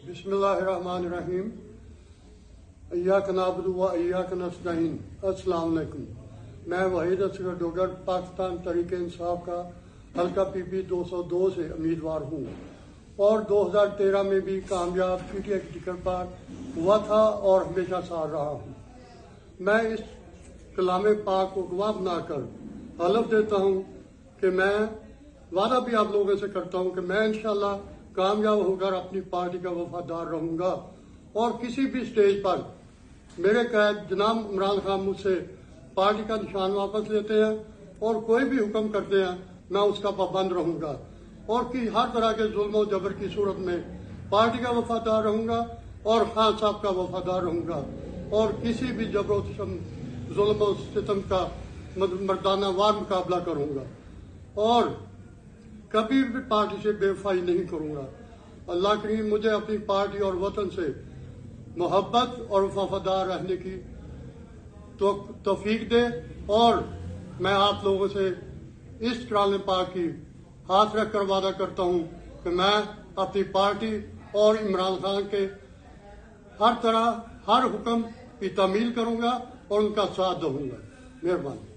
बिस्मिल्लाहिर्रहमानिर्रहीम। इय्याक नअबुदु व इय्याक नस्तईन। अस्सलाम वालेकुम। मैं वहीद असगर डोगर पाकिस्तान तहरीक इंसाफ का हल्का पीपी 202 से उम्मीदवार हूँ और 2013 में भी कामयाब पीटीआई की टिकट पर हुआ था और हमेशा साथ रहा हूँ। मैं इस कलाम पाक को गवाह बनाकर हलफ देता हूँ कि मैं वादा भी आप लोगों से करता हूँ कि मैं इंशाअल्लाह कामयाब होकर अपनी पार्टी का वफादार रहूंगा और किसी भी स्टेज पर मेरे कैद जनाब इमरान खान मुझसे पार्टी का निशान वापस लेते हैं और कोई भी हुक्म करते हैं मैं उसका पाबंद रहूंगा और कि हर तरह के जुल्म और जबर की सूरत में पार्टी का वफादार रहूंगा और खान साहब का वफादार रहूंगा और किसी भी जबर जुल्म और सितम का मर्दाना वार मुकाबला करूंगा और कभी भी पार्टी से बेवफाई नहीं करूंगा। अल्लाह करीम मुझे अपनी पार्टी और वतन से मोहब्बत और वफादार रहने की तौफीक दे और मैं आप लोगों से इस कलाम पाक की हाथ रखकर वादा करता हूं कि मैं अपनी पार्टी और इमरान खान के हर हुक्म की तामील करूंगा और उनका साथ दूंगा। मेहरबानी।